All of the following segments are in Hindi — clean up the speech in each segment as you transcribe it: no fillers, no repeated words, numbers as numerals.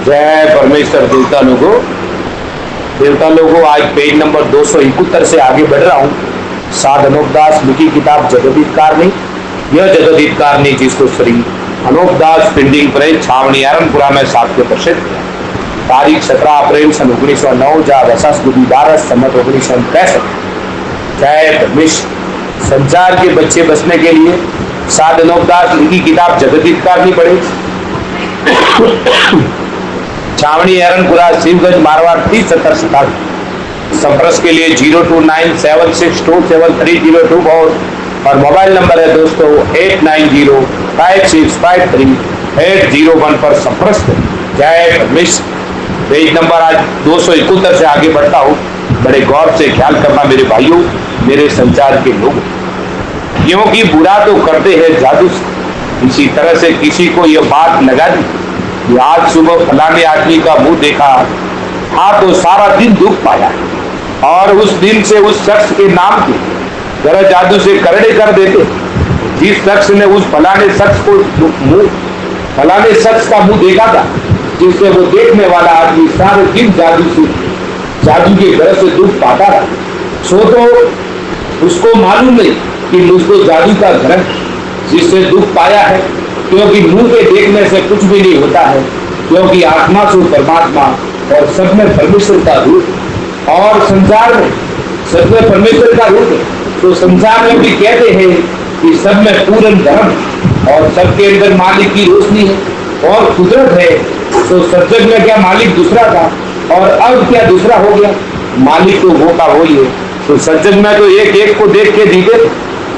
जय परमेश्वर। देवता लोगों आज पेज नंबर 271 से आगे बढ़ रहा हूँ। साध अनोपदास लिखी किताब जगदीतकारणी। यह जगदीतकारणी जिसको श्री अनोपदास प्रिंटिंग प्रेस छावनी आरनपुरा में स्थापित प्रसिद्ध तारीख 17 अप्रैल सन 1909 जा रसास गुदी 12 सम्मत 1965। जय परमेश्वर। संसार के बच्चे बचने के लिए साध अनोपदास लिखी किताब जगदीतकारणी पढ़े। छावनी एरनपुरा शिवगंज मारवाड़ 3070 संपर्क के लिए 0297627302 और मोबाइल नंबर है दोस्तों 8905653801 पर संपर्क। जय परमेश्वर। पेज नंबर आज 271 से आगे बढ़ता हूँ। बड़े गौर से ख्याल करना मेरे भाइयों, मेरे संचार के लोग, क्योंकि बुरा तो करते हैं जादू से। इसी तरह से किसी को यह बात लगा दी कि आज सुबह फलाने आदमी का मुंह देखा, हाँ तो सारा दिन दुख पाया, और उस दिन से उस शख्स के नाम के जरा जादू से करड़े कर देते। जिस शख्स ने उस फलाने शख्स का मुंह देखा था, जिससे वो देखने वाला आदमी सारे दिन जादू के घर से दुख पाता रहा, सो तो उसको मालूम नहीं कि मुझको जादू का घर जिससे दुख पाया है, क्योंकि मुंह के देखने से कुछ भी नहीं होता है, क्योंकि आत्मा से परमात्मा और सब में परमेश्वर का रूप, और संसार में सब में परमेश्वर का रूप है। तो संसार में भी कहते हैं कि सब में पूर्ण धर्म और सबके अंदर मालिक की रोशनी है और कुदरत है। तो सत्संग में क्या मालिक दूसरा था और अब क्या दूसरा हो गया? मालिक तो वो का वही है। तो सत्संग में तो एक एक को देख के जीते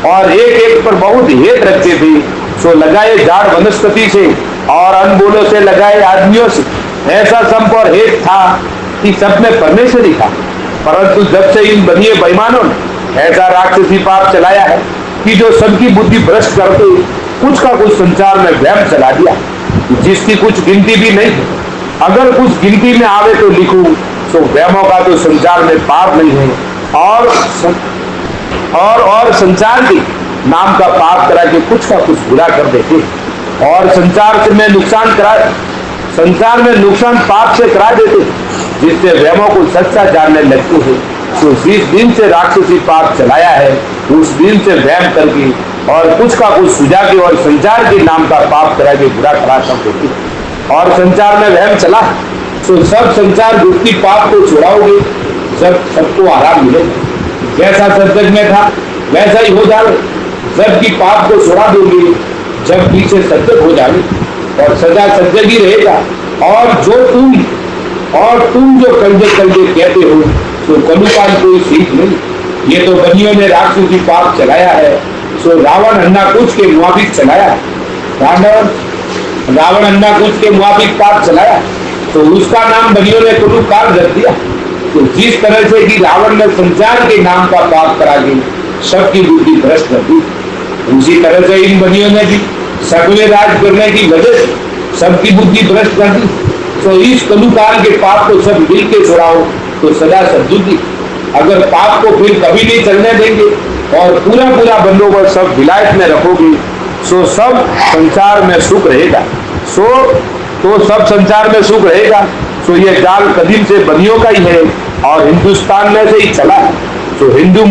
और एक एक पर बहुत हेत रखते थे। तो लगाए झाड़ वनस्पति से और अनबोलों से लगाए आदमियों से ऐसा संप और हेत था कि सब में परमेश्वर ही था। परंतु जब से इन बनिए बेईमानों ने ऐसा राक्षसी पाप चलाया है कि जो सबकी बुद्धि भ्रष्ट करके कुछ का कुछ संसार में वहम चला दिया, जिसकी कुछ गिनती भी नहीं है। अगर कुछ गिनती में आवे तो लिखूं तो वहमों का तो संसार में पाप नहीं है, और संसार के नाम का पाप करा के कुछ का कुछ बुरा कर देते, और संसार में नुकसान पाप से करा देते, जिससे वहमों को सच्चा जानने लगते हैं। तो जिस दिन से राक्षसी पाप चलाया है, उस दिन से वहम करके और कुछ का कुछ सुझा के और संसार के नाम का पाप करा के बुरा करा कर देते, और संसार में वहम चला तो सब संसार गुप्ती पाप को छुड़ाओगे, जब सबको आराम मिलेगा। जैसा सत्संग में था वैसा ही हो जाए। जब की पाप को छुड़ा दोगे, जब पीछे सत्संग हो जाए और सजा सत्संग ही रहेगा। और तुम जो कंजे कहते हो तो कलुकाल कोई सीख नहीं। ये तो बनियों ने राक्षसी पाप चलाया है, सो रावण अन्ना कुछ के मुआफिक चलाया। रावण अन्ना कुछ के मुआफिक पाप चलाया, तो उसका नाम बनियों ने कलुकाल रख दिया। तो जिस तरह से कि रावण ने संसार के नाम का पाप करा के सबकी बुद्धि भ्रष्ट कर दी, उसी तरह से इन बनियों ने भी सगले राज करने की वजह से सबकी बुद्धि भ्रष्ट कर दी। तो इस कलुकाल के पाप को सब मिल के छुड़ाओ तो सदा सद्बुद्धि। अगर पाप को फिर कभी नहीं चलने देंगे और पूरा बंदोबस्त सब विलायत में रखोगे, सो सब संसार में सुख रहेगा। तो सब संसार में सुख रहेगा। तो ये जाल कदीम से बनियों का ही है और हिंदुस्तान में से ही चला है। तो हिंदू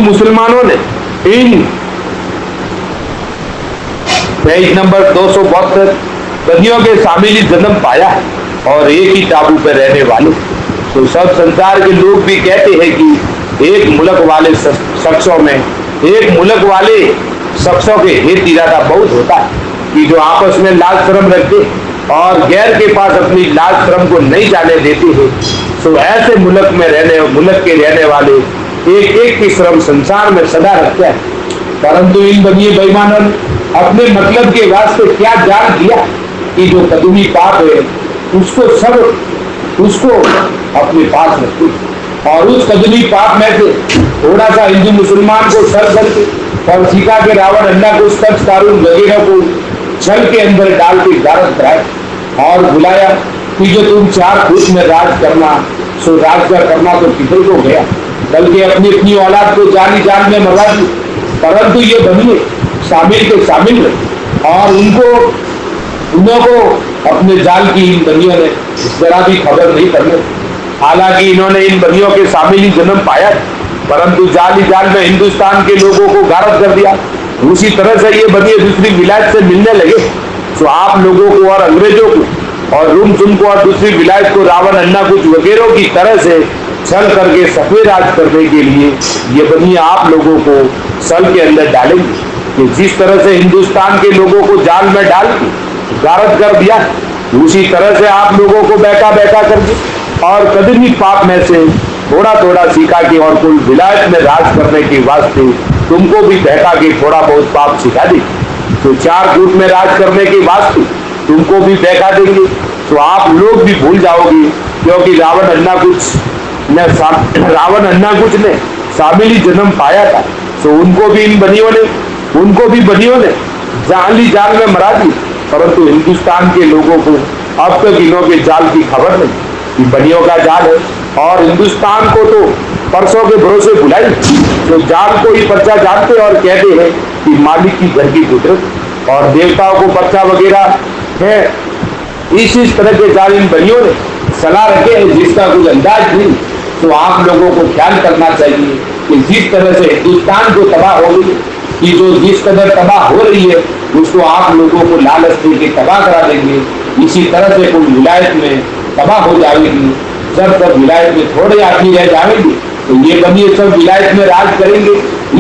मुसलमानों ने इन पेज नंबर 272 बनियों के शामिल जन्म पाया है और एक ही टापू पर रहने वाले। तो सब संसार के लोग भी कहते हैं कि एक मुल्क वाले शख्सों के हित इरादा बहुत होता है कि जो आपस में लाज शर्म रखते और गैर के पास अपनी लाज शर्म को नहीं जाने देते हैं। तो ऐसे मुल्क के रहने वाले एक की शर्म संसार में सदा रखते हैं। परंतु इन बनिए बेईमानों ने अपने मतलब के वास्ते क्या जान दिया कि जो कदूमी पाप है उसको अपने पास रखते, और उस कदूमी पाप में से थोड़ा सा हिंदू मुसलमान को सर करके और सिखा के रावण अन्ना को तख्त कानून वगैरह को छल के अंदर डाल के गारत कराए और बुलाया कि जो तुम 4 फुट में राज करना, सो राज का करना तो किधर को गया, बल्कि अपनी औलाद को जानी जान में मरवा दी। परंतु ये बनिए शामिल के शामिल रहे और उनको अपने जाल की इन बनियों ने जरा भी खबर नहीं करने। हालांकि इन्होंने इन बनियों के शामिल ही जन्म पाया, परंतु जाल ही जाल में हिंदुस्तान के लोगों को गारत कर दिया। उसी तरह से ये बनिए दूसरी विलायत से मिलने लगे, तो आप लोगों को और अंग्रेजों को और रूम चुन को और दूसरी विलायत को रावण अन्ना कुछ वगैरह की तरह से छल करके सफेद राज करने के लिए ये बनिए आप लोगों को सल के अंदर डालेंगे कि जिस तरह से हिंदुस्तान के लोगों को जाल में डाल के गारत कर दिया, उसी तरह से आप लोगों को बहका बहका करके और कदमी पाप में से थोड़ा थोड़ा सीखा के और कुल विलायत में राज करने के वास्ते तुमको भी बहका के थोड़ा बहुत पाप सिखा दी। तो 4 फुट में राज करने के वास्ते तुमको भी बहका देंगे, तो आप लोग भी भूल जाओगे, क्योंकि रावण अन्ना कुछ ने शामिल ही जन्म पाया था। तो उनको भी बनियों ने जाली जाल में मरा दी, परंतु हिंदुस्तान के लोगों को अब तक इन्हों के जाल की खबर नहीं कि बनियों का जाल है, और हिंदुस्तान को तो परसों के भरोसे बुलाई, तो जाल को ही पर्चा जानते और कहते हैं कि मालिक की घर की कुदरत, और देवताओं को पर्चा वगैरह है। इस तरह के जाल इन बनियों ने सलाह रखे हैं जिसका कुछ अंदाज नहीं। तो आप लोगों को ख्याल करना चाहिए कि जिस तरह से हिंदुस्तान को तबाह हो रही है, कि जो जिस कदर तबाह हो रही है उसको आप लोगों को लालच देके तबाह करा देंगे, इसी तरह से कोई विलायत में तबाह हो जाएगी। जब तक विलायत में थोड़े आदमी रह जाएंगे तो ये बनिए सब विलायत में राज करेंगे।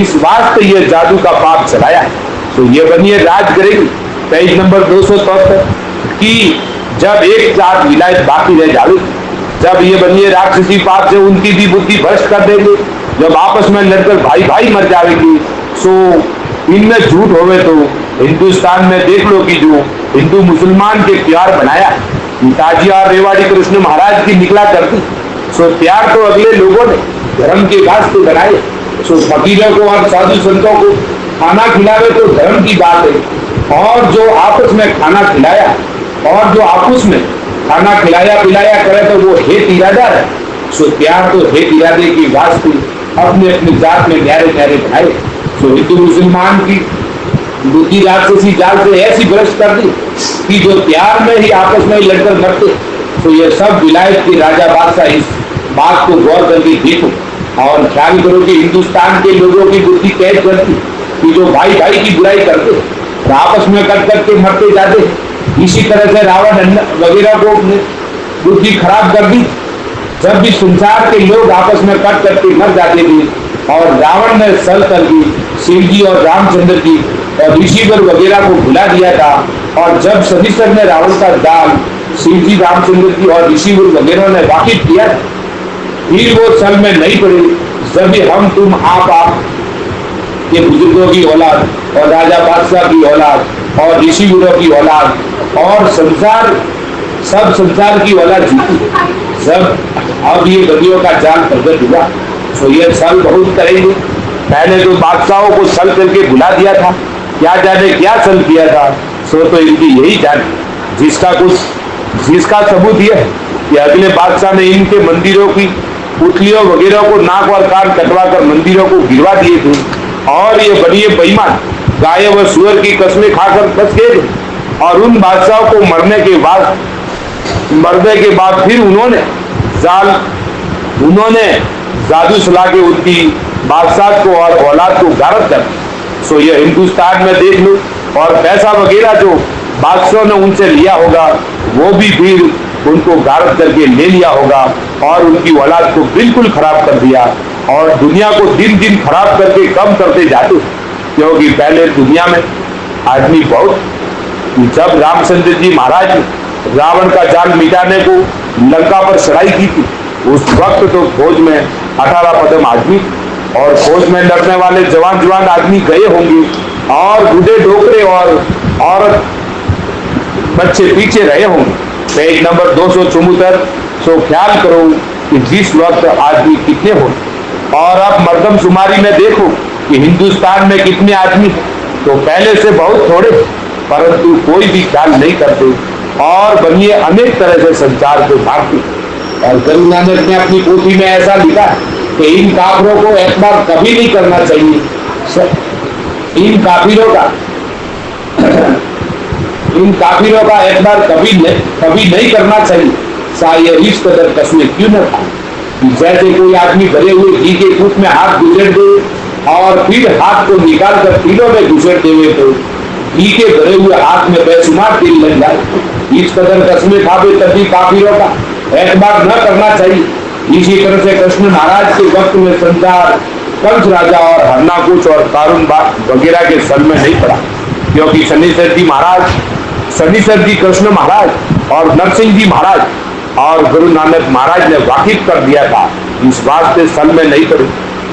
इस वास्ते ये जादू का पाप चलाया है, तो ये बनिए राज करेंगे। पेज नंबर 273 कि जब एक जात विलायत बाकी रह जाएगी, जब ये बनिए राक्षसी पाप से उनकी भी बुद्धि भ्रष्ट कर देंगे, जब आपस में लड़कर भाई भाई मर जाएगी, सो इनमें झूठ होवे तो हिंदुस्तान में देख लो कि जो हिंदू मुसलमान के प्यार बनाया ताजी और रेवाड़ी कृष्ण महाराज की निकला करती, सो प्यार तो अगले लोगों ने धर्म के वास्ते बनाए। सो फकीरों को और साधु संतों को खाना खिलावे तो धर्म की बात है, और जो आपस में खाना खिलाया और जो आपस में खाना खिलाया पिलाया करे तो वो हेत इरादा है। सो प्यार तो हेत इरादे की वास्ते अपने अपनी जात में न्यारे न्यारे बनाए। तो हिंदू मुसलमान की बुद्धि राक्षसी जाल से ऐसी भ्रष्ट कर दी कि जो प्यार में ही आपस में ही लड़कर मरते। तो ये सब विलायत के राजा बादशाह इस बात को गौर करके देखो और ख्याल करो कि हिंदुस्तान के लोगों की बुद्धि कैद करती कि जो भाई भाई की बुराई करते और आपस में कट कट के मरते जाते। इसी तरह से रावण वगैरह को बुद्धि खराब कर दी। जब भी संसार के लोग आपस में कट करके मर जाते थे और रावण ने सल करके शिव जी और रामचंद्र जी और ऋषिवर वगैरह को भुला दिया था, और जब शनिश्चर ने रावण का दाल शिव जी रामचंद्र जी और ऋषिवर वगैरह ने वाकिफ किया, फिर वो सल में नहीं पड़े। जब भी हम तुम आप ये बुजुर्गों की औलाद और राजा बादशाह की औलाद और ऋषिवीरों की औलाद और सब संसार की औलाद जीती, जब अब ये बदियों का जाल प्रकट हुआ तो ये सल बहुत करेंगे। पहले तो बादशाहों को सल करके भुला दिया था, क्या जाने क्या सल किया था। सो तो इनकी यही जाने जिसका सबूत यह है कि अगले बादशाह ने इनके मंदिरों की पुतलियों वगैरह को नाक और कान कटवा कर मंदिरों को गिरवा दिए थे, और ये बनिए बेईमान गाय व सुअर की कसमें खाकर फंस गए थे। और उन बादशाहों को मरने के बाद फिर उन्होंने जादू सुला के उनकी बादशाह को और औलाद को गारत कर। सो ये हिंदुस्तान में देख लो, और पैसा वगैरह जो बादशाह ने उनसे लिया होगा वो भी फिर उनको गारत करके ले लिया होगा, और उनकी औलाद को बिल्कुल खराब कर दिया, और दुनिया को दिन दिन खराब करके कम करते जाते। क्योंकि पहले दुनिया में आदमी बहुत, जब रामचंद्र जी महाराज ने रावण का जाल मिटाने को लंका पर चढ़ाई की थी, उस वक्त तो फौज में 18 कदम आदमी और फौज में लड़ने वाले जवान आदमी गए होंगे, और बूढ़े डोकरे और औरत बच्चे पीछे रहे होंगे। Page number 274। सो ख्याल करो कि जिस वक्त आदमी कितने हो, और अब मर्दमशुमारी में देखो कि हिंदुस्तान में कितने आदमी, तो पहले से बहुत थोड़े, परंतु कोई भी ख्याल नहीं करते और बनिए अनेक तरह से संचार को भागते। और गुरु नानक ने अपनी पोथी में ऐसा लिखा कि इन काफिरों को एतबार कभी नहीं करना चाहिए। इन काफिरों का इन काफिरों का एतबार कभी नहीं करना चाहिए। ये इस कदर कस्में क्यों न खाए। जैसे कोई आदमी भरे हुए घी के कूप में हाथ गुजर दे और फिर हाथ को निकाल कर तिलों में घुसेड़ देवे तो घी के भरे हुए हाथ में बेशुमार तिल लग जाए। इस कदर कस्में खावे तभी काफिरों का एतबार न करना चाहिए। इसी तरह से कृष्ण महाराज के वक्त में संसार कंस राजा और हरनाकुश और कारुण वगैरह के सल में नहीं पड़ा, क्योंकि शनिश्चर जी कृष्ण महाराज और नरसिंह जी महाराज और गुरु नानक महाराज ने वाकिफ कर दिया था, इस वास्ते सल में नहीं पड़ी।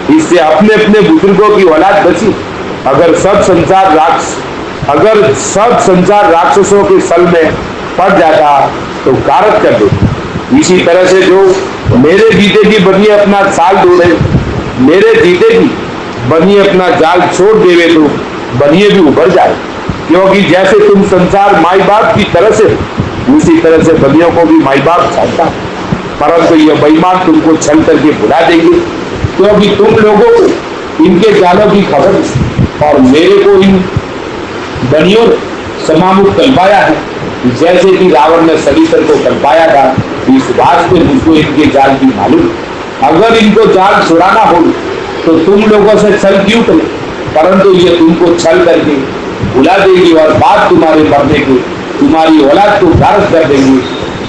इससे अपने अपने बुजुर्गों की औलाद बची। अगर सब संसार राक्षसों के सल में पड़ जाता तो कारक कर दे। इसी तरह से जो मेरे जीते की बनिए अपना साल दौड़े, मेरे जीते की बनिए अपना जाल छोड़ देवे तो बनिए भी उभर जाए। क्योंकि जैसे तुम संसार माई बाप की तरह से, उसी तरह से बनियों को भी माई बाप चाहता, परंतु ये बेईमान तुमको छल करके भुला देंगे, क्योंकि तुम लोगों को इनके जालों की खबर और मेरे को इन बनियों ने समामुख कल्पाया है, जैसे कि रावण ने शनिश्चर को कल्पाया था। इस वास्ते मुझको इनके जाल की मालूम। अगर इनको जाल छुड़ाना हो तो तुम लोगों से छल क्यों करे, परंतु ये तुमको छल करके भुला देगी और बात तुम्हारे मरने की तुम्हारी औलाद को गारज कर देंगे।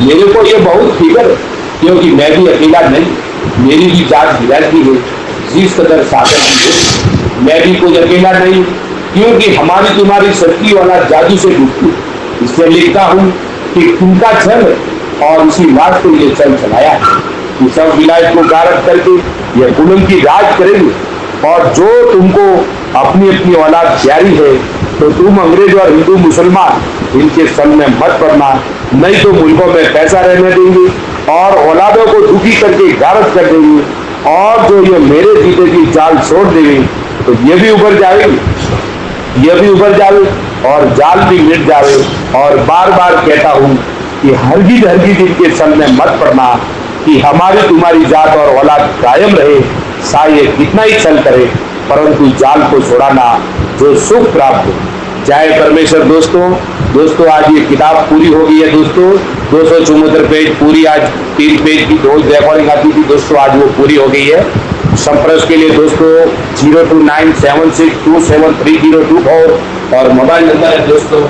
मेरे को ये बहुत फिक्र है, क्योंकि मैं भी अकेला नहीं, मेरी भी जात गिराती है जिस कदर सागर की है। मैं भी कोई अकेला नहीं, क्योंकि हमारी तुम्हारी सबकी औलाद जादू से डूबती। इसलिए लिखता हूँ कि तुमका छल है और इसी वास्ते ये छल चलाया है कि सब विलायत को गारज करके ये कुलम की राज करेंगे। और जो तुमको अपनी अपनी औलाद प्यारी है तो तुम अंग्रेज और हिंदू मुसलमान इनके सल में मत पड़ना, नहीं तो मुल्कों में पैसा रहने देंगे और औलादों को दुखी करके गारज कर देंगे। और जो ये मेरे जीते की जाल छोड़ देंगे तो ये भी उभर जावे और जाल भी मिट जावे। और बार बार कहता हूँ कि हरगिज इनके सल में मत पड़ना, कि हमारी तुम्हारी जात और औलाद कायम रहे, साये कितना ही छल करे, परंतु जाल को छोड़ाना जो सुख प्राप्त हो। जय परमेश्वर। दोस्तों आज ये किताब पूरी हो गई है दोस्तों। 274 पेज पूरी, आज 3 पेज की रोज रिकॉर्डिंग आती थी दोस्तों, आज वो पूरी हो गई है। संपर्क के लिए दोस्तों 02976273024 और मोबाइल नंबर है दोस्तों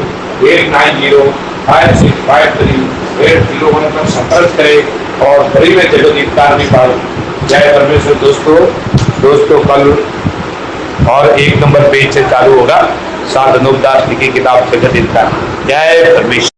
8905653801 पर संपर्क करें और गरीब में जगत इफ्तार भी पाए। जय परमेश्वर। दोस्तों कल और 1 नंबर पेज से चालू होगा साधनोपदास की किताब जगत इफ्तार। जय परमेश्वर।